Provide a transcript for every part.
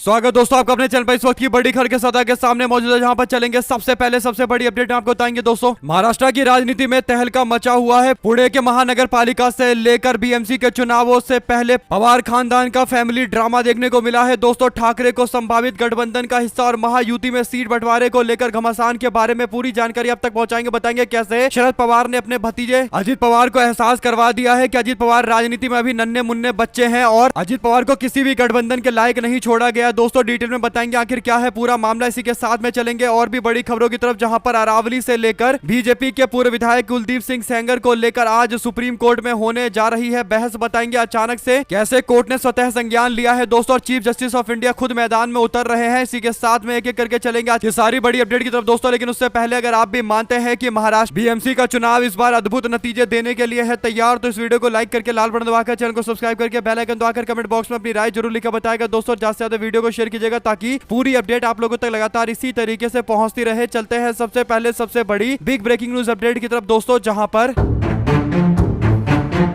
स्वागत दोस्तों आपका अपने चैनल पर। इस वक्त की बड़ी खबर के साथ आगे सामने मौजूद है, जहां पर चलेंगे सबसे पहले सबसे बड़ी अपडेट आपको बताएंगे। दोस्तों महाराष्ट्र की राजनीति में तहलका मचा हुआ है। पुणे के महानगर पालिका से लेकर बीएमसी के चुनावों से पहले पवार खानदान का फैमिली ड्रामा देखने को मिला है। दोस्तों ठाकरे को संभावित गठबंधन का हिस्सा और महायुति में सीट बंटवारे को लेकर घमासान के बारे में पूरी जानकारी अब तक पहुंचाएंगे। बताएंगे कैसे शरद पवार ने अपने भतीजे अजित पवार को एहसास करवा दिया है कि अजित पवार राजनीति में अभी नन्हे मुन्ने बच्चे हैं और अजित पवार को किसी भी गठबंधन के लायक नहीं छोड़ा गया। दोस्तों डिटेल में बताएंगे आखिर क्या है पूरा मामला। इसी के साथ में चलेंगे और भी बड़ी खबरों की तरफ, जहां पर अरावली से लेकर बीजेपी के पूर्व विधायक कुलदीप सिंह सेंगर को लेकर आज सुप्रीम कोर्ट में होने जा रही है बहस। बताएंगे अचानक से कैसे कोर्ट ने स्वतः संज्ञान लिया है दोस्तों, और चीफ जस्टिस ऑफ इंडिया खुद मैदान में उतर रहे हैं। इसी के साथ में एक एक करके चलेंगे आज की सारी बड़ी अपडेट की तरफ दोस्तों। लेकिन उससे पहले अगर आप भी मानते हैं कि महाराष्ट्र बीएमसी का चुनाव इस बार अद्भुत नतीजे देने के लिए है तैयार, तो इस वीडियो को लाइक करके लाल बटन दबाकर चैनल को सब्सक्राइब करके बेल आइकन दबाकर कमेंट बॉक्स में अपनी राय जरूर लिखकर बताएगा। दोस्तों ज्यादा से ज्यादा वीडियो को शेयर कीजिएगा ताकि पूरी अपडेट आप लोगों तक लगातार इसी तरीके से पहुंचती रहे। चलते हैं सबसे पहले सबसे बड़ी बिग ब्रेकिंग न्यूज अपडेट की तरफ दोस्तों, जहां पर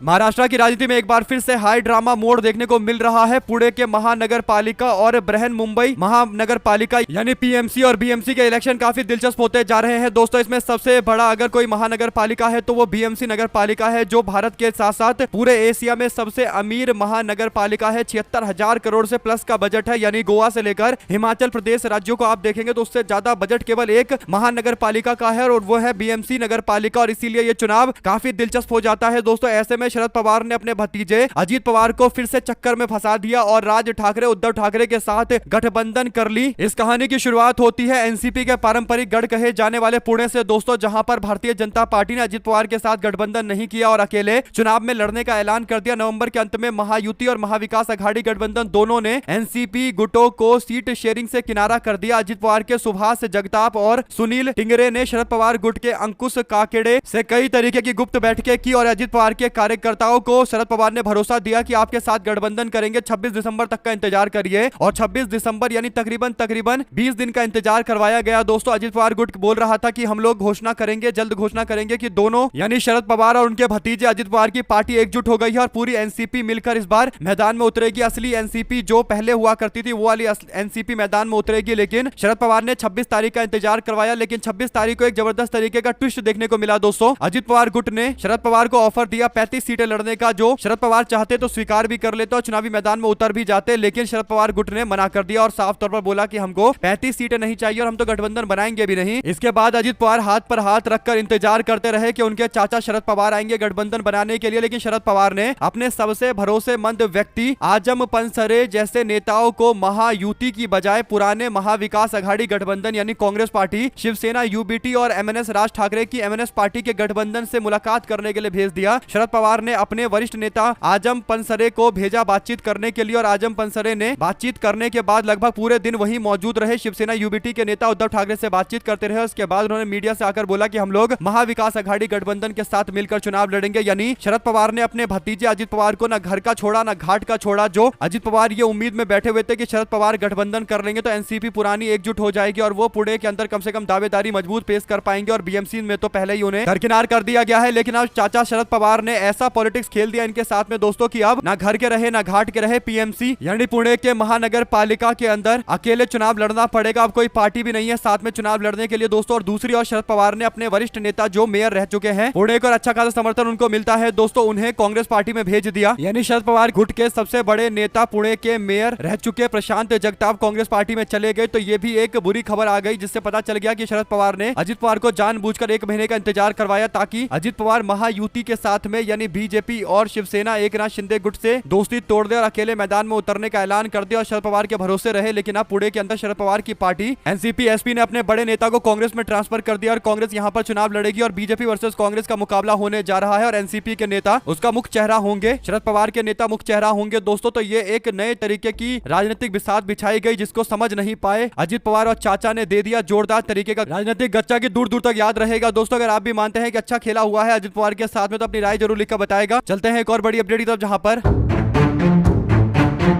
महाराष्ट्र की राजनीति में एक बार फिर से हाई ड्रामा मोड़ देखने को मिल रहा है। पुणे के महानगर पालिका और बृहन मुंबई महानगर पालिका यानी पीएमसी और बीएमसी के इलेक्शन काफी दिलचस्प होते जा रहे हैं दोस्तों। इसमें सबसे बड़ा अगर कोई महानगर पालिका है तो वो बीएमसी नगर पालिका है, जो भारत के साथ साथ पूरे एशिया में सबसे अमीर महानगर पालिका है। 76,000 करोड़ से प्लस का बजट है, यानी गोवा से लेकर हिमाचल प्रदेश राज्यों को आप देखेंगे तो उससे ज्यादा बजट केवल एक महानगर पालिका का है और वो है बीएमसी नगर पालिका। और इसीलिए ये चुनाव काफी दिलचस्प हो जाता है दोस्तों। ऐसे में शरद पवार ने अपने भतीजे अजित पवार को फिर से चक्कर में फंसा दिया और राज ठाकरे उद्धव ठाकरे के साथ गठबंधन कर ली। इस कहानी की शुरुआत होती है एनसीपी के पारंपरिक गढ़ कहे जाने वाले पुणे से दोस्तों, जहां पर भारतीय जनता पार्टी ने अजित पवार के साथ गठबंधन नहीं किया और अकेले चुनाव में लड़ने का ऐलान कर दिया। नवंबर के अंत में महायुति और महाविकास अघाड़ी गठबंधन दोनों ने एनसीपी गुटों को सीट शेयरिंग से किनारा कर दिया। अजित पवार के सुभाष जगताप और सुनील टिंगरे ने शरद पवार गुट के अंकुश काकेड़े से कई तरीके की गुप्त बैठकें की और अजित पवार के कार्यकर्ताओं को शरद पवार ने भरोसा दिया कि आपके साथ गठबंधन करेंगे। 26 दिसंबर तक का इंतजार करिए और 26 दिसंबर यानी तकरीबन 20 दिन का इंतजार करवाया गया दोस्तों। अजित पवार गुट बोल रहा था कि हम लोग घोषणा करेंगे, जल्द घोषणा करेंगे कि दोनों यानी शरद पवार और उनके भतीजे अजित पवार की पार्टी एकजुट हो गई है और पूरी एनसीपी मिलकर इस बार मैदान में उतरेगी। असली एनसीपी जो पहले हुआ करती थी वो वाली एनसीपी मैदान में उतरेगी। लेकिन शरद पवार ने 26 तारीख का इंतजार करवाया, लेकिन 26 तारीख को एक जबरदस्त तरीके का ट्विस्ट देखने को मिला दोस्तों। अजित पवार गुट ने शरद पवार को ऑफर दिया 35 सीटें लड़ने का, जो शरद पवार चाहते तो स्वीकार भी कर लेते और चुनावी मैदान में उतर भी जाते, लेकिन शरद पवार गुट ने मना कर दिया और साफ तौर पर बोला कि हमको 35 सीटें नहीं चाहिए और हम तो गठबंधन बनाएंगे भी नहीं। इसके बाद अजित पवार हाथ पर हाथ रखकर इंतजार करते रहे कि उनके चाचा शरद पवार आएंगे गठबंधन बनाने के लिए, लेकिन शरद पवार ने अपने सबसे भरोसेमंद व्यक्ति आजम पनसरे जैसे नेताओं को महायुति की बजाय पुराने महाविकास अघाड़ी गठबंधन यानी कांग्रेस पार्टी, शिवसेना यूबीटी और एमएनएस राज ठाकरे की एमएनएस पार्टी के गठबंधन से मुलाकात करने के लिए भेज दिया। शरद पवार ने अपने वरिष्ठ नेता आजम पनसरे को भेजा बातचीत करने के लिए और आजम पनसरे ने बातचीत करने के बाद लगभग पूरे दिन वहीं मौजूद रहे। शिवसेना यूबीटी के नेता उद्धव ठाकरे से बातचीत करते रहे। उसके बाद उन्होंने मीडिया से आकर बोला कि हम लोग महाविकास अघाड़ी गठबंधन के साथ मिलकर चुनाव लड़ेंगे। यानी शरद पवार ने अपने भतीजे अजित पवार को न घर का छोड़ा न घाट का छोड़ा। जो अजित पवार ये उम्मीद में बैठे हुए थे कि शरद पवार गठबंधन कर लेंगे तो एनसीपी पुरानी एकजुट हो जाएगी और वो पुणे के अंदर कम से कम दावेदारी मजबूत पेश कर पाएंगे, और बीएमसी में तो पहले ही उन्हें दरकिनार कर दिया गया है। लेकिन अब चाचा शरद पवार ने ऐसा पॉलिटिक्स खेल दिया इनके साथ में दोस्तों कि अब ना घर के रहे ना घाट के रहे, पीएमसी यानी पुणे के महानगर पालिका के अंदर अकेले चुनाव लड़ना पड़ेगा। अब कोई पार्टी भी नहीं है साथ में चुनाव लड़ने के लिए दोस्तों। और दूसरी ओर शरद पवार ने अपने वरिष्ठ नेता जो मेयर रह चुके हैं पुणे को अच्छा खासा समर्थन उनको मिलता है दोस्तों, उन्हें कांग्रेस पार्टी में भेज दिया। यानी शरद पवार गुट के सबसे बड़े नेता पुणे के मेयर रह चुके प्रशांत जगताप कांग्रेस पार्टी में चले गए। तो ये भी एक बुरी खबर आ गई, जिससे पता चल गया कि शरद पवार ने अजित पवार को जानबूझकर 1 महीने का इंतजार करवाया ताकि अजित पवार महायुति के साथ में यानी बीजेपी और शिवसेना एकनाथ शिंदे गुट से दोस्ती तोड़ दे और अकेले मैदान में उतरने का ऐलान कर दिया और शरद पवार के भरोसे रहे। लेकिन अब पुणे के अंदर शरद पवार की पार्टी एनसीपी एसपी ने अपने बड़े नेता को कांग्रेस में ट्रांसफर कर दिया और कांग्रेस यहां पर चुनाव लड़ेगी और बीजेपी वर्सेस कांग्रेस का मुकाबला होने जा रहा है और एनसीपी के नेता उसका मुख्य चेहरा होंगे, शरद पवार के नेता मुख्य चेहरा होंगे दोस्तों। तो ये एक नए तरीके की राजनीतिक बिसात बिछाई गई जिसको समझ नहीं पाए अजित पवार और चाचा ने दे दिया जोरदार तरीके का राजनीतिक गच्चा की दूर दूर तक याद रहेगा दोस्तों। अगर आप भी मानते हैं कि अच्छा खेला हुआ है अजित पवार के साथ में तो अपनी राय जरूर लिखकर बताएगा। चलते हैं एक और बड़ी अपडेट की तरफ, जहां पर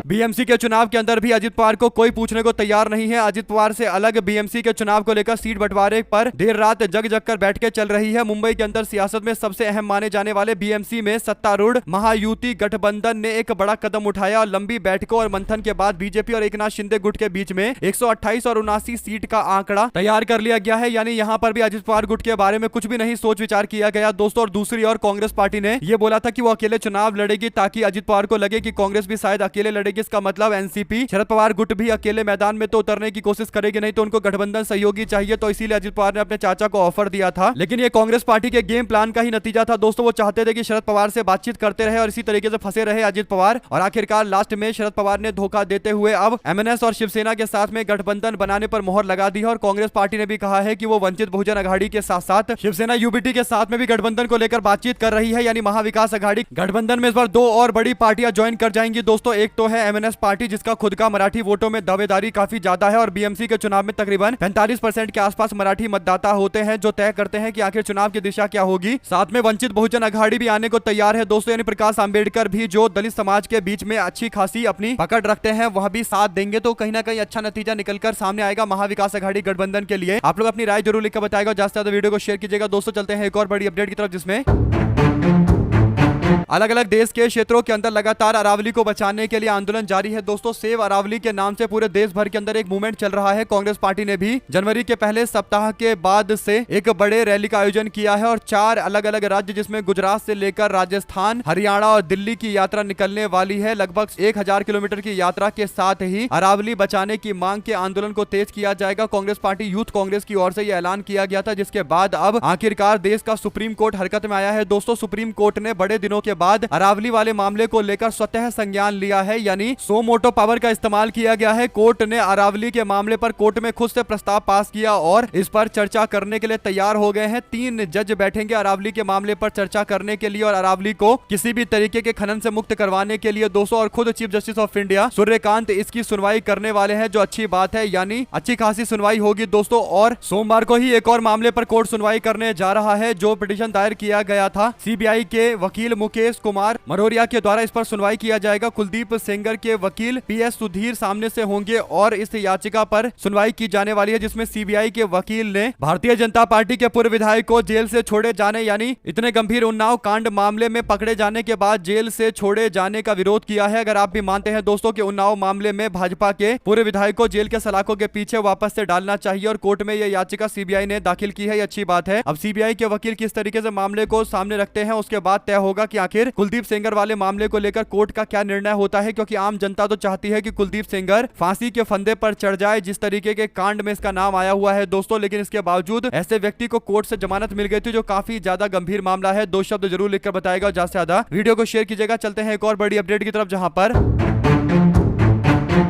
बीएमसी के चुनाव के अंदर भी अजित पवार को कोई पूछने को तैयार नहीं है। अजित पवार से अलग बीएमसी के चुनाव को लेकर सीट बंटवारे पर देर रात जग जग कर बैठकें चल रही है। मुंबई के अंदर सियासत में सबसे अहम माने जाने वाले बीएमसी में सत्तारूढ़ महायुति गठबंधन ने एक बड़ा कदम उठाया और लंबी बैठकों और मंथन के बाद बीजेपी और एकनाथ शिंदे गुट के बीच में 128 और 79 सीट का आंकड़ा तैयार कर लिया गया है। यानी यहां पर भी अजित पवार गुट के बारे में कुछ भी नहीं सोच विचार किया गया दोस्तों। और दूसरी ओर कांग्रेस पार्टी ने यह बोला था कि वो अकेले चुनाव लड़ेगी ताकि अजित पवार को लगे कि कांग्रेस भी शायद अकेले लड़ेगी। इसका मतलब एनसीपी शरद पवार गुट भी अकेले मैदान में तो उतरने की कोशिश करेगी, नहीं तो उनको गठबंधन सहयोगी चाहिए। तो इसीलिए अजित पवार ने अपने चाचा को ऑफर दिया था। लेकिन ये कांग्रेस पार्टी के गेम प्लान का ही नतीजा था दोस्तों। वो चाहते थे कि शरद पवार से बातचीत करते रहे और इसी तरीके से फंसे रहे अजित पवार। और आखिरकार लास्ट में शरद पवार ने धोखा देते हुए अब एमएनएस और शिवसेना के साथ में गठबंधन बनाने पर मोहर लगा दी है। और कांग्रेस पार्टी ने भी कहा है कि वो वंचित बहुजन अघाड़ी के साथ साथ शिवसेना यूबीटी के साथ में भी गठबंधन को लेकर बातचीत कर रही है। यानी महाविकास अघाड़ी गठबंधन में इस बार दो और बड़ी पार्टियां ज्वाइन कर जाएंगी दोस्तों। एक तो है एमएनएस पार्टी जिसका खुद का मराठी वोटों में दावेदारी काफी ज्यादा है और बीएमसी के चुनाव में तकरीबन 45% के आसपास मराठी मतदाता होते हैं जो तय करते हैं कि आखिर चुनाव की दिशा क्या होगी। साथ में वंचित बहुजन अघाड़ी भी आने को तैयार है दोस्तों। यानी प्रकाश आंबेडकर भी जो दलित समाज के बीच में अच्छी खासी अपनी पकड़ रखते हैं वह भी साथ देंगे। तो कहीं ना कहीं अच्छा नतीजा निकलकर सामने आएगा महाविकास अघाड़ी गठबंधन के लिए। आप लोग अपनी राय जरूर लिखकर बताएगा। ज्यादा से ज्यादा वीडियो को शेयर कीजिएगा दोस्तों। चलते हैं एक और बड़ी अपडेट की तरफ जिसमें अलग अलग देश के क्षेत्रों के अंदर लगातार अरावली को बचाने के लिए आंदोलन जारी है दोस्तों। सेव अरावली के नाम से पूरे देश भर के अंदर एक मूवमेंट चल रहा है। कांग्रेस पार्टी ने भी जनवरी के पहले सप्ताह के बाद से एक बड़े रैली का आयोजन किया है और 4 अलग अलग राज्य जिसमें गुजरात से लेकर राजस्थान, हरियाणा और दिल्ली की यात्रा निकलने वाली है। लगभग 1000 किलोमीटर की यात्रा के साथ ही अरावली बचाने की मांग के आंदोलन को तेज किया जाएगा। कांग्रेस पार्टी यूथ कांग्रेस की ओर से यह ऐलान किया गया था, जिसके बाद अब आखिरकार देश का सुप्रीम कोर्ट हरकत में आया है दोस्तों। सुप्रीम कोर्ट ने बड़े दिनों के बाद अरावली वाले मामले को लेकर स्वतः संज्ञान लिया है। यानी सो मोटो पावर का इस्तेमाल किया गया है। कोर्ट ने अरावली के मामले पर कोर्ट में खुद से प्रस्ताव पास किया और इस पर चर्चा करने के लिए तैयार हो गए हैं। 3 जज बैठेंगे अरावली के मामले पर चर्चा करने के लिए और अरावली को किसी भी तरीके के खनन से मुक्त करवाने के लिए दोस्तों। और खुद chief justice of India Suryakant इसकी सुनवाई करने वाले हैं, जो अच्छी बात है। यानी अच्छी खासी सुनवाई होगी दोस्तों। और सोमवार को ही एक और मामले पर कोर्ट सुनवाई करने जा रहा है, जो पिटीशन दायर किया गया था सीबीआई के वकील मुकेश कुमार मरोरिया के द्वारा। इस पर सुनवाई किया जाएगा। कुलदीप सेंगर के वकील पीएस सुधीर सामने से होंगे और इस याचिका पर सुनवाई की जाने वाली है, जिसमें सीबीआई के वकील ने भारतीय जनता पार्टी के पूर्व विधायक को जेल से छोड़े जाने यानी इतने गंभीर उन्नाव कांड मामले में पकड़े जाने के बाद जेल से छोड़े जाने का विरोध किया है। अगर आप भी मानते हैं दोस्तों कि उन्नाव मामले में भाजपा के पूर्व विधायक को जेल के सलाखों के पीछे वापस से डालना चाहिए और कोर्ट में यह याचिका सीबीआई ने दाखिल की है, ये अच्छी बात है। अब सीबीआई के वकील किस तरीके से मामले को सामने रखते हैं उसके बाद तय होगा कि आखिर कुलदीप सेंगर वाले मामले को लेकर कोर्ट का क्या निर्णय होता है। क्योंकि आम जनता तो चाहती है कि कुलदीप सेंगर फांसी के फंदे पर चढ़ जाए, जिस तरीके के कांड में इसका नाम आया हुआ है दोस्तों। लेकिन इसके बावजूद ऐसे व्यक्ति को कोर्ट से जमानत मिल गई थी, जो काफी ज्यादा गंभीर मामला है। 2 शब्द जरूर लिखकर बताएगा। ज्यादा से ज्यादा वीडियो को शेयर कीजिएगा। चलते हैं एक और बड़ी अपडेट की तरफ जहां पर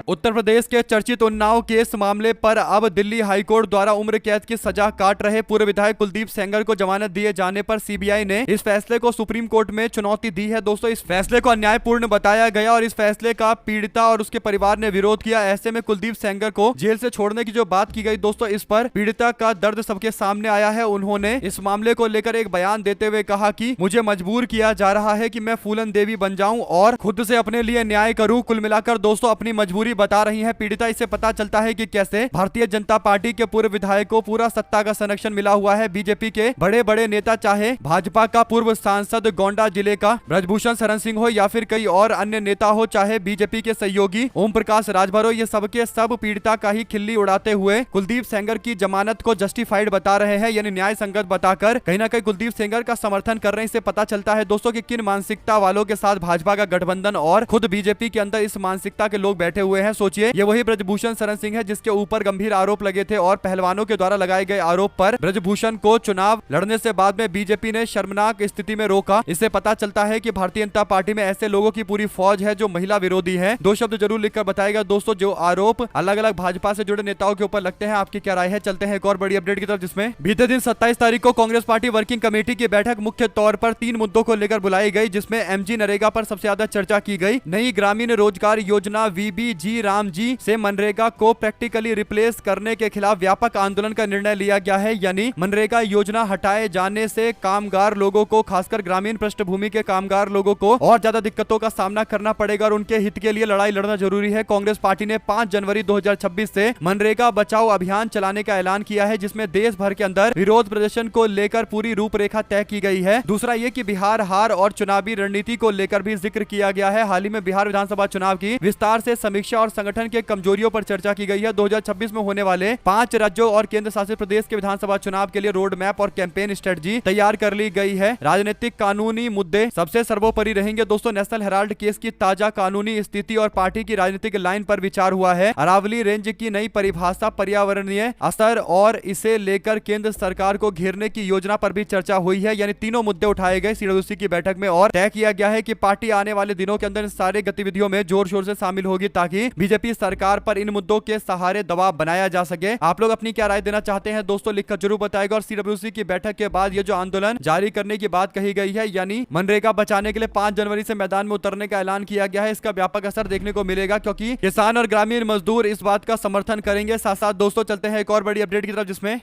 उत्तर प्रदेश के चर्चित उन्नाव केस मामले पर अब दिल्ली हाईकोर्ट द्वारा उम्र कैद की सजा काट रहे पूर्व विधायक कुलदीप सेंगर को जमानत दिए जाने पर सीबीआई ने इस फैसले को सुप्रीम कोर्ट में चुनौती दी है दोस्तों। इस फैसले को अन्यायपूर्ण बताया गया और इस फैसले का पीड़िता और उसके परिवार ने विरोध किया। ऐसे में कुलदीप सेंगर को जेल से छोड़ने की जो बात की गई दोस्तों, इस पर पीड़िता का दर्द सबके सामने आया है। उन्होंने इस मामले को लेकर एक बयान देते हुए कहा कि मुझे मजबूर किया जा रहा है कि मैं फूलन देवी बन जाऊं और खुद से अपने लिए न्याय करूं। कुल मिलाकर दोस्तों अपनी मजबूरी बता रही है पीड़िता। इससे पता चलता है कि कैसे भारतीय जनता पार्टी के पूर्व विधायक को पूरा सत्ता का संरक्षण मिला हुआ है। बीजेपी के बड़े बड़े नेता, चाहे भाजपा का पूर्व सांसद गोंडा जिले का ब्रजभूषण शरण सिंह हो या फिर कई और अन्य नेता हो, चाहे बीजेपी के सहयोगी ओम प्रकाश राजभर हो, ये सबके सब पीड़िता का ही खिल्ली उड़ाते हुए कुलदीप सेंगर की जमानत को जस्टिफाइड बता रहे हैं, यानी न्याय संगत बताकर कहीं ना कहीं कुलदीप सेंगर का समर्थन कर रहे हैं। इससे पता चलता है दोस्तों कि किन मानसिकता वालों के साथ भाजपा का गठबंधन और खुद बीजेपी के अंदर इस मानसिकता के लोग बैठे हुए हैं। सोचिए, ये वही ब्रजभूषण शरण सिंह है जिसके ऊपर गंभीर आरोप लगे थे और पहलवानों के द्वारा लगाए गए आरोप पर ब्रजभूषण को चुनाव लड़ने से बाद में बीजेपी ने शर्मनाक स्थिति में रोका। इससे पता चलता है कि भारतीय जनता पार्टी में ऐसे लोगों की पूरी फौज है जो महिला विरोधी है। 2 शब्द जरूर लिखकर बताएगा दोस्तों, जो आरोप अलग अलग भाजपा से जुड़े नेताओं के ऊपर लगते हैं, आपकी क्या राय है। चलते हैं एक और बड़ी अपडेट की तरफ जिसमें बीते दिन 27 तारीख को कांग्रेस पार्टी वर्किंग कमेटी की बैठक मुख्य तौर पर 3 मुद्दों को लेकर बुलाई गई, जिसमें एमजी नरेगा पर सबसे ज्यादा चर्चा की गई। नई ग्रामीण रोजगार योजना VB मंत्री जी राम जी से मनरेगा को प्रैक्टिकली रिप्लेस करने के खिलाफ व्यापक आंदोलन का निर्णय लिया गया है। यानी मनरेगा योजना हटाए जाने से कामगार लोगों को, खासकर ग्रामीण पृष्ठभूमि के कामगार लोगों को और ज्यादा दिक्कतों का सामना करना पड़ेगा और उनके हित के लिए लड़ाई लड़ना जरूरी है। कांग्रेस पार्टी ने 5 जनवरी 2026 से मनरेगा बचाओ अभियान चलाने का ऐलान किया है, जिसमें देश भर के अंदर विरोध प्रदर्शन को लेकर पूरी रूपरेखा तय की गई है। दूसरा ये कि बिहार हार और चुनावी रणनीति को लेकर भी जिक्र किया गया है। हाल ही में बिहार विधानसभा चुनाव की विस्तार से समीक्षा और संगठन के कमजोरियों पर चर्चा की गई है। 2026 में होने वाले 5 राज्यों और केंद्र शासित प्रदेश के विधानसभा चुनाव के लिए रोड मैप और कैंपेन स्ट्रेटजी तैयार कर ली गई है। राजनीतिक कानूनी मुद्दे सबसे सर्वोपरि रहेंगे। दोस्तों, नेशनल हेराल्ड केस की ताजा कानूनी स्थिति और पार्टी की राजनीतिक लाइन पर विचार हुआ है। अरावली रेंज की नई परिभाषा, पर्यावरणीय असर और इसे लेकर केंद्र सरकार को घेरने की योजना पर भी चर्चा हुई है। यानी तीनों मुद्दे उठाए गए सीडब्ल्यूसी की बैठक में और तय किया गया है कि पार्टी आने वाले दिनों के अंदर इन सारे गतिविधियों में जोर शोर से शामिल होगी ताकि बीजेपी सरकार पर इन मुद्दों के सहारे दबाव बनाया जा सके। आप लोग अपनी क्या राय देना चाहते हैं दोस्तों, लिखकर जरूर बताएगा। और सीडब्ल्यूसी की बैठक के बाद ये जो आंदोलन जारी करने की बात कही गई है, यानी मनरेगा बचाने के लिए 5 जनवरी से मैदान में उतरने का ऐलान किया गया है, इसका व्यापक असर देखने को मिलेगा क्योंकि किसान और ग्रामीण मजदूर इस बात का समर्थन करेंगे। साथ साथ दोस्तों चलते हैं एक और बड़ी अपडेट की तरफ, जिसमें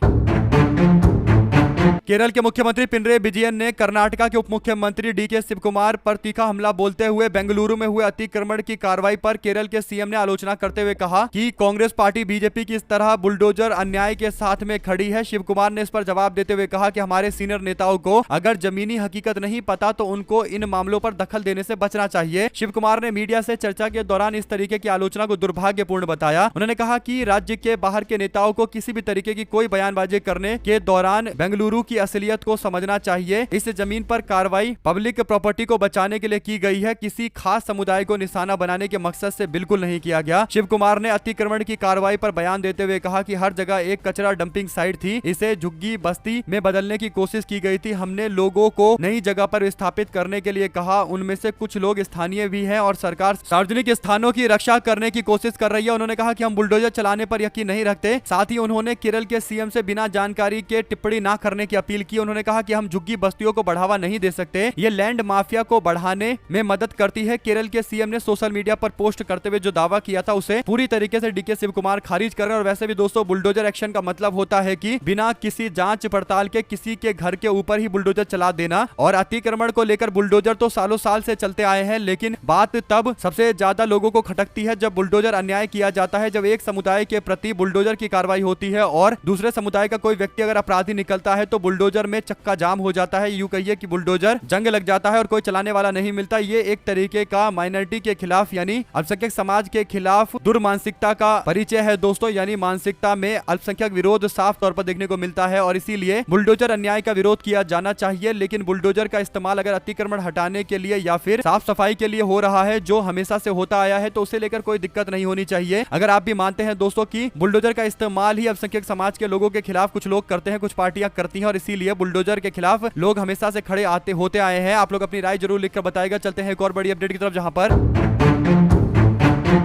केरल के मुख्यमंत्री पिनरे विजयन ने कर्नाटका के उप मुख्यमंत्री डीके शिवकुमार पर तीखा हमला बोलते हुए बेंगलुरु में हुए अतिक्रमण की कार्रवाई पर केरल के सीएम ने आलोचना करते हुए कहा कि कांग्रेस पार्टी बीजेपी की इस तरह बुलडोजर अन्याय के साथ में खड़ी है। शिवकुमार ने इस पर जवाब देते हुए कहा कि हमारे सीनियर नेताओं को अगर जमीनी हकीकत नहीं पता तो उनको इन मामलों पर दखल देने से बचना चाहिए। शिवकुमार ने मीडिया से चर्चा के दौरान इस तरीके की आलोचना को दुर्भाग्यपूर्ण बताया। उन्होंने कहा कि राज्य के बाहर के नेताओं को किसी भी तरीके की कोई बयानबाजी करने के दौरान बेंगलुरु की असलियत को समझना चाहिए। इस जमीन पर कार्रवाई पब्लिक प्रॉपर्टी को बचाने के लिए की गई है, किसी खास समुदाय को निशाना बनाने के मकसद से बिल्कुल नहीं किया गया। शिवकुमार ने अतिक्रमण की कार्रवाई पर बयान देते हुए कहा कि हर जगह एक कचरा डंपिंग साइट थी, इसे झुग्गी बस्ती में बदलने की कोशिश की गई थी। हमने लोगों को नई जगह पर विस्थापित करने के लिए कहा, उनमें से कुछ लोग स्थानीय भी हैं और सरकार सार्वजनिक स्थानों की रक्षा करने की कोशिश कर रही है। उन्होंने कहा कि हम बुलडोजर चलाने पर यकीन नहीं रखते। साथ ही उन्होंने केरल के सीएम से बिना जानकारी के टिप्पणी न करने की अपील की। उन्होंने कहा कि हम झुग्गी बस्तियों को बढ़ावा नहीं दे सकते, ये लैंड माफिया को बढ़ाने में मदद करती है। केरल के सीएम ने सोशल मीडिया पर पोस्ट करते हुए जो दावा किया था उसे पूरी तरीके से डीके शिवकुमार खारिज कर रहे हैं। और वैसे भी दोस्तों, बुलडोजर एक्शन का मतलब होता है कि बिना किसी जांच पड़ताल के किसी के घर के ऊपर ही बुलडोजर चला देना। और अतिक्रमण को लेकर बुलडोजर तो सालों साल से चलते आए हैं, लेकिन बात तब सबसे ज्यादा लोगों को खटकती है जब बुलडोजर अन्याय किया जाता है, जब एक समुदाय के प्रति बुलडोजर की कार्रवाई होती है और दूसरे समुदाय का कोई व्यक्ति अगर अपराधी निकलता है तो बुलडोजर में चक्का जाम हो जाता है। यूं कहिए कि बुलडोजर जंग लग जाता है और कोई चलाने वाला नहीं मिलता। ये एक तरीके का माइनॉरिटी के खिलाफ यानी अल्पसंख्यक समाज के खिलाफ दुर्मानसिकता का परिचय है दोस्तों। यानी मानसिकता में अल्पसंख्यक विरोध साफ तौर पर देखने को मिलता है और इसीलिए बुलडोजर अन्याय का विरोध किया जाना चाहिए। लेकिन बुलडोजर का इस्तेमाल अगर अतिक्रमण हटाने के लिए या फिर साफ सफाई के लिए हो रहा है, जो हमेशा से होता आया है, तो उसे लेकर कोई दिक्कत नहीं होनी चाहिए। अगर आप भी मानते हैं दोस्तों कि बुलडोजर का इस्तेमाल ही अल्पसंख्यक समाज के लोगों के खिलाफ कुछ लोग करते हैं, कुछ पार्टियां करती हैं और इसीलिए बुलडोजर के खिलाफ लोग हमेशा से खड़े होते आए हैं। आप लोग अपनी राय जरूर लिखकर बताएगा। चलते हैं एक और बड़ी अपडेट की तरफ, जहां पर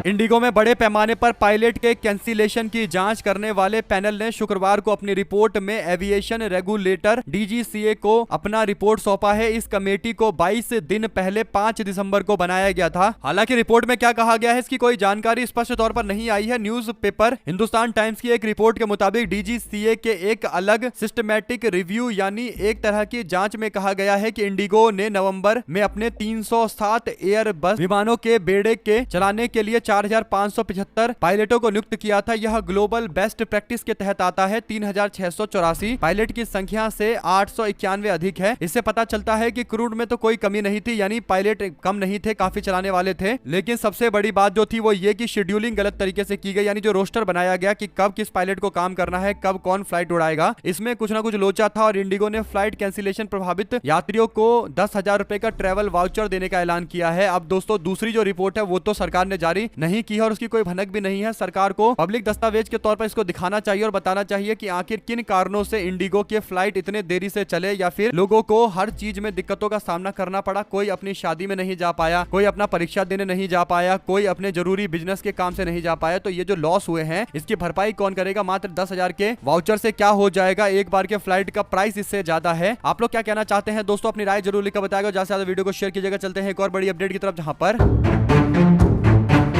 इंडिगो में बड़े पैमाने पर पायलट के कैंसिलेशन की जांच करने वाले पैनल ने शुक्रवार को अपनी रिपोर्ट में एविएशन रेगुलेटर डीजीसीए को अपना रिपोर्ट सौंपा है। इस कमेटी को 22 दिन पहले 5 दिसंबर को बनाया गया था। हालांकि रिपोर्ट में क्या कहा गया है इसकी कोई जानकारी स्पष्ट तौर पर नहीं आई है। न्यूज़पेपर हिंदुस्तान टाइम्स की एक रिपोर्ट के मुताबिक डीजीसीए के एक अलग सिस्टमैटिक रिव्यू यानी एक तरह की जांच में कहा गया है कि इंडिगो ने नवंबर में अपने 307 एयरबस विमानों के बेड़े के चलाने के लिए 4575 पायलटों को नियुक्त किया था। यह ग्लोबल बेस्ट प्रैक्टिस के तहत आता है। 3684 पायलट की संख्या से 891 अधिक है। इससे पता चलता है कि क्रूड में तो कोई कमी नहीं थी, यानी पायलट कम नहीं थे, काफी चलाने वाले थे। लेकिन सबसे बड़ी बात जो थी वो ये कि शेड्यूलिंग गलत तरीके से की गई, यानी जो रोस्टर बनाया गया कि कब किस पायलट को काम करना है, कब कौन फ्लाइट उड़ाएगा, इसमें कुछ ना कुछ लोचा था। और इंडिगो ने फ्लाइट कैंसिलेशन प्रभावित यात्रियों को 10,000 रुपए का ट्रेवल वाउचर देने का ऐलान किया है। अब दोस्तों, दूसरी जो रिपोर्ट है वो तो सरकार ने जारी नहीं की है और उसकी कोई भनक भी नहीं है। सरकार को पब्लिक दस्तावेज के तौर पर इसको दिखाना चाहिए और बताना चाहिए कि आखिर किन कारणों से इंडिगो के फ्लाइट इतने देरी से चले, या फिर लोगों को हर चीज में दिक्कतों का सामना करना पड़ा। कोई अपनी शादी में नहीं जा पाया, कोई अपना परीक्षा देने नहीं जा पाया, कोई अपने जरूरी बिजनेस के काम से नहीं जा पाया। तो ये जो लॉस हुए हैं इसकी भरपाई कौन करेगा? मात्र 10,000 के वाउचर से क्या हो जाएगा? एक बार के फ्लाइट का प्राइस इससे ज्यादा है। आप लोग क्या कहना चाहते हैं दोस्तों? अपनी राय जरूर लिखकर बताएगा। ज्यादा से ज्यादा वीडियो को शेयर कीजिएगा। चलते हैं एक और बड़ी अपडेट की तरफ, जहां पर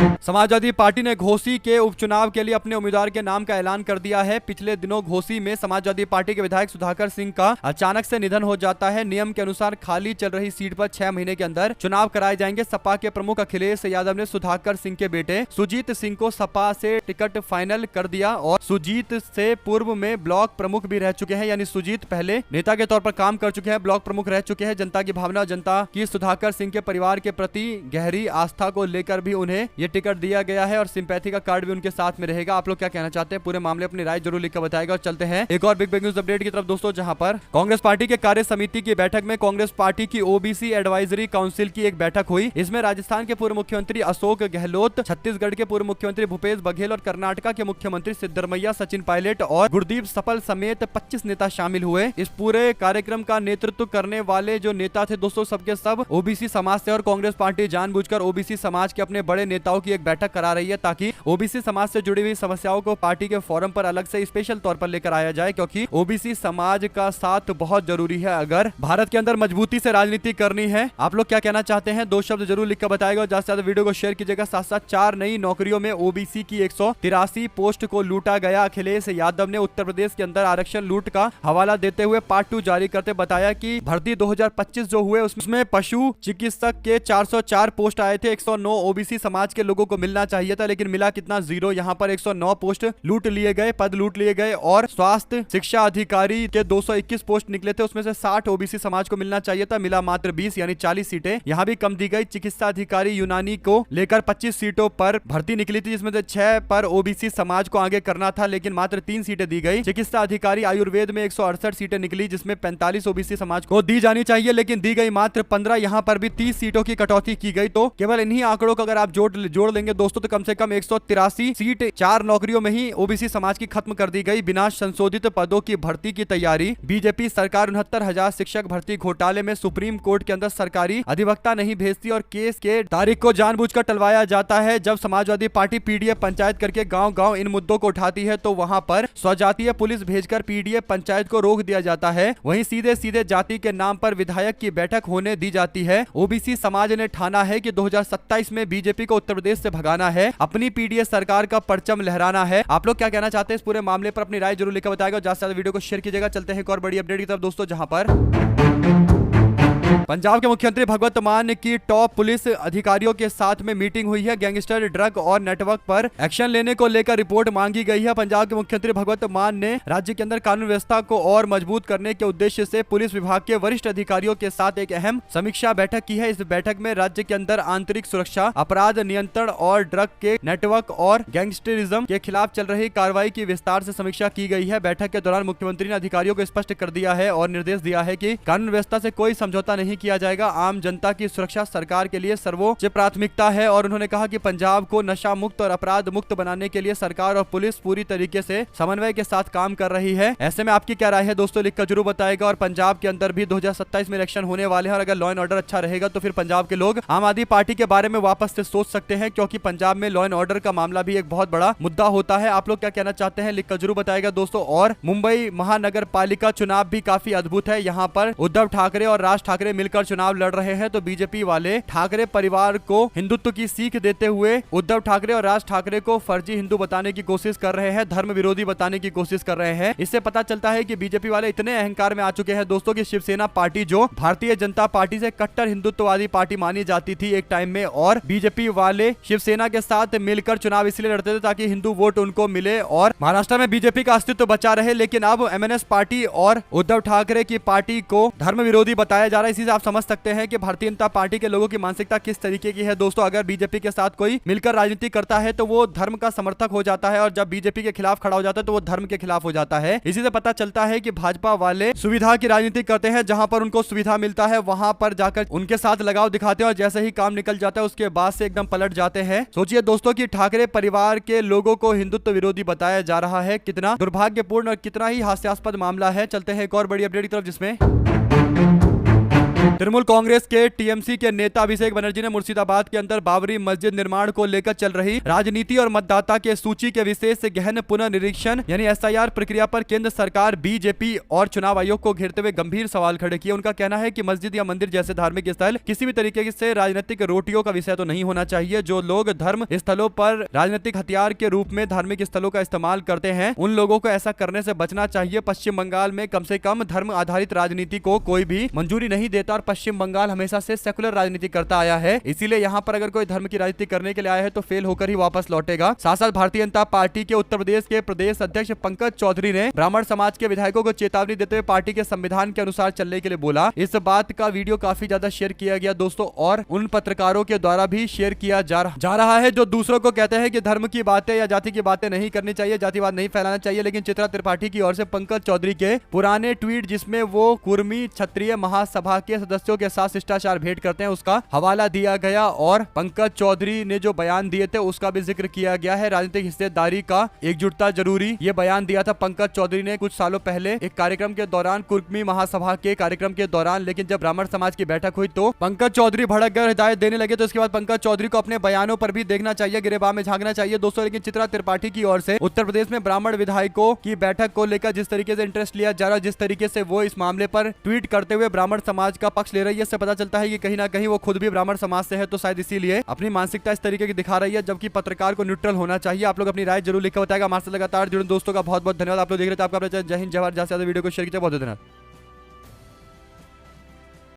समाजवादी पार्टी ने घोसी के उपचुनाव के लिए अपने उम्मीदवार के नाम का ऐलान कर दिया है। पिछले दिनों घोसी में समाजवादी पार्टी के विधायक सुधाकर सिंह का अचानक से निधन हो जाता है। नियम के अनुसार खाली चल रही सीट पर 6 महीने के अंदर चुनाव कराए जाएंगे। सपा के प्रमुख अखिलेश यादव ने सुधाकर सिंह के बेटे सुजीत सिंह को सपा से टिकट फाइनल कर दिया और सुजीत से पूर्व में ब्लॉक प्रमुख भी रह चुके हैं, यानी सुजीत पहले नेता के तौर पर काम कर चुके हैं, ब्लॉक प्रमुख रह चुके हैं। जनता की भावना, जनता की सुधाकर सिंह के परिवार के प्रति गहरी आस्था को लेकर भी उन्हें ये टिकट दिया गया है और सिंपैथी का कार्ड भी उनके साथ में रहेगा। आप लोग क्या कहना चाहते हैं पूरे मामले अपनी राय जरूर लिखकर बताएगा। और चलते हैं एक और बिग न्यूज अपडेट की तरफ दोस्तों, जहां पर कांग्रेस पार्टी के कार्य समिति की बैठक में कांग्रेस पार्टी की ओबीसी एडवाइजरी काउंसिल की एक बैठक हुई। इसमें राजस्थान के पूर्व मुख्यमंत्री अशोक गहलोत, छत्तीसगढ़ के पूर्व मुख्यमंत्री भूपेश बघेल और कर्नाटका के मुख्यमंत्री सिद्धरमैया, सचिन पायलट और गुरदीप सपल समेत 25 नेता शामिल हुए। इस पूरे कार्यक्रम का नेतृत्व करने वाले जो नेता थे दोस्तों, सबके सब ओबीसी समाज से, और कांग्रेस पार्टी जानबूझकर ओबीसी समाज के अपने बड़े नेताओं की एक बैठक करा रही है ताकि ओबीसी समाज से जुड़ी हुई समस्याओं को पार्टी के फोरम पर अलग से स्पेशल तौर पर लेकर आया जाए, क्योंकि ओबीसी समाज का साथ बहुत जरूरी है अगर भारत के अंदर मजबूती से राजनीति करनी है। आप लोग क्या कहना चाहते हैं, 2 शब्द जरूर लिखकर बताएगा और ज्यादा से ज्यादा वीडियो को शेयर कीजिएगा। साथ साथ 4 नई नौकरियों में ओबीसी की 183 पोस्ट को लूटा गया। अखिलेश यादव ने उत्तर प्रदेश के अंदर आरक्षण लूट का हवाला देते हुए पार्ट 2 जारी करते बताया कि भर्ती 2025 जो हुए उसमें पशु चिकित्सक के 404 पोस्ट आए थे। 109 ओबीसी समाज के लोगों को मिलना चाहिए था, लेकिन मिला कितना, 0। यहाँ पर 109 पोस्ट लूट लिए गए, पद लूट लिए गए। और स्वास्थ्य शिक्षा अधिकारी के 221 पोस्ट निकले थे, उसमें से 60 ओबीसी समाज को मिलना चाहिए था, मिला मात्र 20, यानी 40 सीटें यहाँ भी कम दी गई। चिकित्सा अधिकारी यूनानी को लेकर 25 सीटों पर भर्ती निकली थी, जिसमें से 6 पर ओबीसी समाज को आगे करना था, लेकिन मात्र 3 सीटें दी गई। चिकित्सा अधिकारी आयुर्वेद में 168 सीटें निकली, जिसमें 45 ओबीसी समाज को दी जानी चाहिए, लेकिन दी गई मात्र 15। यहाँ पर भी 30 सीटों की कटौती की गई। तो केवल इन्हीं आंकड़ों को अगर आप जोड़ लेंगे दोस्तों, तो कम से कम 183 सीट 4 नौकरियों में ही ओबीसी समाज की खत्म कर दी गई। बिना संशोधित पदों की भर्ती की तैयारी। बीजेपी सरकार 69,000 शिक्षक भर्ती घोटाले में सुप्रीम कोर्ट के अंदर सरकारी अधिवक्ता नहीं भेजती और केस के तारीख को जानबूझकर टलवाया जाता है। जब समाजवादी पार्टी पीडीएफ पंचायत करके गांव-गांव इन मुद्दों को उठाती है तो वहां पर स्वजातीय पुलिस भेजकर पीडीएफ पंचायत को रोक दिया जाता है। वहीं सीधे जाति के नाम पर विधायक की बैठक होने दी जाती है। ओबीसी समाज ने ठाना है कि 2027 में बीजेपी को उत्तर प्रदेश से भगाना है, अपनी पीडीएफ सरकार का परचम लहराना है। आप लोग क्या कहना चाहते हैं इस पूरे मामले पर अपनी राय जरूर लिखकर बताएगा और ज्यादा से ज्यादा वीडियो को शेयर कीजिएगा। चलते हैं एक और बड़ी अपडेट की तरफ दोस्तों, जहां पर पंजाब के मुख्यमंत्री भगवंत मान की टॉप पुलिस अधिकारियों के साथ में मीटिंग हुई है। गैंगस्टर, ड्रग और नेटवर्क पर एक्शन लेने को लेकर रिपोर्ट मांगी गई है। पंजाब के मुख्यमंत्री भगवंत मान ने राज्य के अंदर कानून व्यवस्था को और मजबूत करने के उद्देश्य से पुलिस विभाग के वरिष्ठ अधिकारियों के साथ एक अहम समीक्षा बैठक की है। इस बैठक में राज्य के अंदर आंतरिक सुरक्षा, अपराध नियंत्रण और ड्रग के नेटवर्क और गैंगस्टरिज्म के खिलाफ चल रही कार्रवाई की विस्तार से समीक्षा की गई है। बैठक के दौरान मुख्यमंत्री ने अधिकारियों को स्पष्ट कर दिया है और निर्देश दिया है कि कानून व्यवस्था से कोई समझौता नहीं किया जाएगा। आम जनता की सुरक्षा सरकार के लिए सर्वोच्च प्राथमिकता है और उन्होंने कहा कि पंजाब को नशा मुक्त और अपराध मुक्त बनाने के लिए सरकार और पुलिस पूरी तरीके से समन्वय के साथ काम कर रही है। ऐसे में आपकी क्या राय है दोस्तों, लिखकर जरूर बताएगा। और पंजाब के अंदर भी 2027 में इलेक्शन होने वाले हैं और अगर लॉ एंड ऑर्डर अच्छा रहेगा तो फिर पंजाब के लोग आम आदमी पार्टी के बारे में वापस से सोच सकते हैं, क्योंकि पंजाब में लॉ एंड ऑर्डर का मामला भी एक बहुत बड़ा मुद्दा होता है। आप लोग क्या कहना चाहते हैं, लिखकर जरूर बताएगा दोस्तों। और मुंबई महानगर पालिका चुनाव भी काफी अद्भुत है। यहाँ पर उद्धव ठाकरे और राज ठाकरे मिलकर चुनाव लड़ रहे हैं, तो बीजेपी वाले ठाकरे परिवार को हिंदुत्व की सीख देते हुए उद्धव ठाकरे और राज ठाकरे को फर्जी हिंदू बताने की कोशिश कर रहे हैं, धर्म विरोधी बताने की कोशिश कर रहे हैं। इससे पता चलता है कि बीजेपी वाले इतने अहंकार में आ चुके हैं दोस्तों कि शिवसेना पार्टी जो भारतीय जनता पार्टी से कट्टर हिंदुत्ववादी पार्टी मानी जाती थी एक टाइम में, और बीजेपी वाले शिवसेना के साथ मिलकर चुनाव इसलिए लड़ते थे ताकि हिंदू वोट उनको मिले और महाराष्ट्र में बीजेपी का अस्तित्व बचा रहे। लेकिन अब एमएनएस पार्टी और उद्धव ठाकरे की पार्टी को धर्म विरोधी बताया जा रहा है। इसी से आप समझ सकते हैं कि भारतीय जनता पार्टी के लोगों की मानसिकता किस तरीके की है दोस्तों। अगर बीजेपी के साथ कोई मिलकर राजनीति करता है तो वो धर्म का समर्थक हो जाता है, और जब बीजेपी के खिलाफ खड़ा हो जाता है तो वो धर्म के खिलाफ हो जाता है। इसी से पता चलता है कि भाजपा वाले सुविधा की राजनीति करते हैं, जहां पर उनको सुविधा मिलता है वहां पर जाकर उनके साथ लगाव दिखाते हैं और जैसे ही काम निकल जाता है उसके बाद से एकदम पलट जाते हैं। सोचिए दोस्तों कि ठाकरे परिवार के लोगों को हिंदुत्व विरोधी बताया जा रहा है, कितना दुर्भाग्यपूर्ण और कितना ही हास्यास्पद मामला है। चलते हैं एक और बड़ी अपडेट की तरफ, जिसमें तृणमूल कांग्रेस के टीएमसी के नेता अभिषेक बनर्जी ने मुर्शिदाबाद के अंदर बाबरी मस्जिद निर्माण को लेकर चल रही राजनीति और मतदाता के सूची के विशेष गहन पुनर्निरीक्षण यानी एसआईआर प्रक्रिया पर केंद्र सरकार, बीजेपी और चुनाव आयोग को घेरते हुए गंभीर सवाल खड़े किए। उनका कहना है कि मस्जिद या मंदिर जैसे धार्मिक स्थल किसी भी तरीके से राजनीतिक रोटियों का विषय तो नहीं होना चाहिए। जो लोग धर्म स्थलों पर राजनीतिक हथियार के रूप में धार्मिक स्थलों का इस्तेमाल करते हैं, उन लोगों को ऐसा करने से बचना चाहिए। पश्चिम बंगाल में कम से कम धर्म आधारित राजनीति को कोई भी मंजूरी नहीं देता और पश्चिम बंगाल हमेशा से सेकुलर राजनीति करता आया है। इसीलिए यहाँ पर अगर कोई धर्म की राजनीति करने के लिए आया है तो फेल होकर ही वापस लौटेगा। साथ साथ भारतीय जनता पार्टी के उत्तर प्रदेश के प्रदेश अध्यक्ष पंकज चौधरी ने ब्राह्मण समाज के विधायकों को चेतावनी देते हुए पार्टी के संविधान के अनुसार चलने के लिए बोला। इस बात का वीडियो काफी ज्यादा शेयर किया गया दोस्तों, और उन पत्रकारों के द्वारा भी शेयर किया जा रहा है जो दूसरों को कहते हैं कि धर्म की बातें या जाति की बातें नहीं करनी चाहिए, जातिवाद नहीं फैलाना चाहिए। लेकिन चित्रा त्रिपाठी की ओर से पंकज चौधरी के पुराने ट्वीट जिसमें वो कुर्मी क्षत्रिय महासभा के सदस्यों के साथ शिष्टाचार भेंट करते हैं उसका हवाला दिया गया, और पंकज चौधरी ने जो बयान दिए थे उसका भी जिक्र किया गया है। राजनीतिक हिस्सेदारी का एकजुटता जरूरी, ये बयान दिया था पंकज चौधरी ने कुछ सालों पहले एक कार्यक्रम के दौरान, कुर्मी महासभा के कार्यक्रम के दौरान। लेकिन जब ब्राह्मण समाज की बैठक हुई तो पंकज चौधरी भड़क गए, हिदायत देने लगे। तो इसके बाद पंकज चौधरी को अपने बयानों पर भी देखना चाहिए, गिरेबान में झांकना चाहिए दोस्तों। लेकिन चित्रा त्रिपाठी की ओर से उत्तर प्रदेश में ब्राह्मण विधायकों की बैठक को लेकर जिस तरीके से इंटरेस्ट लिया जा रहा है, जिस तरीके से वो इस मामले पर ट्वीट करते हुए ब्राह्मण समाज का पक्ष ले रही है, इससे पता चलता है कि कहीं ना कहीं वो खुद भी ब्राह्मण समाज से है। तो शायद इसीलिए अपनी मानसिकता इस तरीके की दिखा रही है, जबकि पत्रकार को न्यूट्रल होना चाहिए। आप लोग अपनी राय जरूर लिखकर बताएगा। हमारे साथ लगातार जुड़े दोस्तों का बहुत बहुत धन्यवाद। आप लोग देख रहे थे आपका जय हिंद जय भारत। ज्यादा वीडियो को शेयर कीजिए। बहुत धन्यवाद।